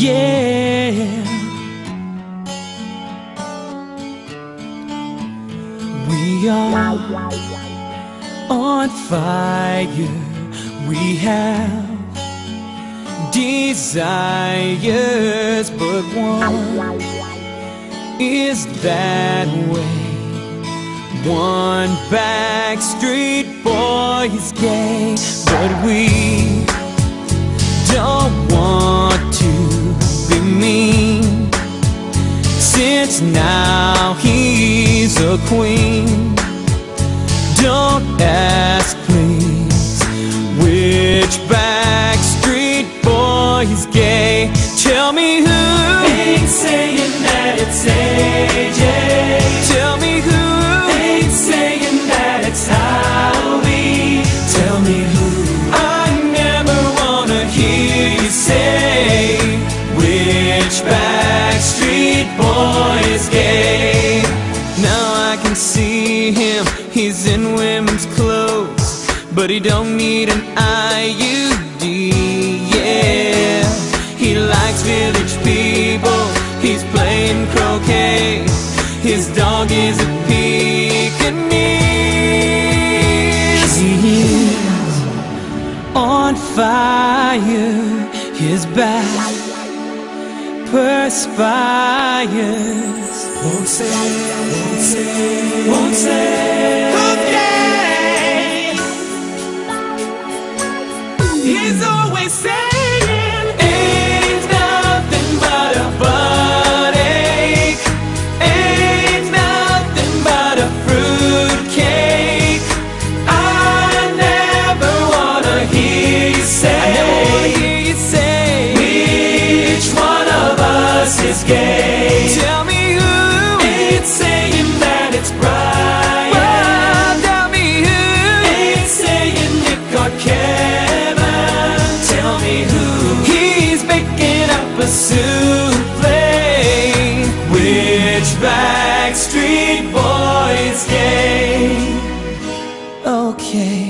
Yeah, we are on fire. We have desires, but one is that way. One Backstreet Boys gay, but we don't want to be mean, since now he's a queen. Don't ask, please, which Backstreet Boy is gay. Tell me who. Ain't saying that it's AJ. Tell me who. Ain't saying that it's Howie. Tell me who. I never wanna hear you say which Backstreet Boy is gay. Now I can see him, he's in women's clothes, but he don't need an IUD, yeah. He likes village people, he's playing croquet. His dog is a Pekingese. He's on fire, his back perspires. Won't say, won't say, won't say. Okay. He's always saying ain't nothing but a buttache, ain't nothing but a fruitcake. I never wanna hear you say, which one of us is gay. Tell me who. Ain't saying that it's Brian. Well, tell me who. Ain't saying Nick or Kevin. Tell me who. He's picking up a souffle. Which Backstreet Boy is gay? Okay.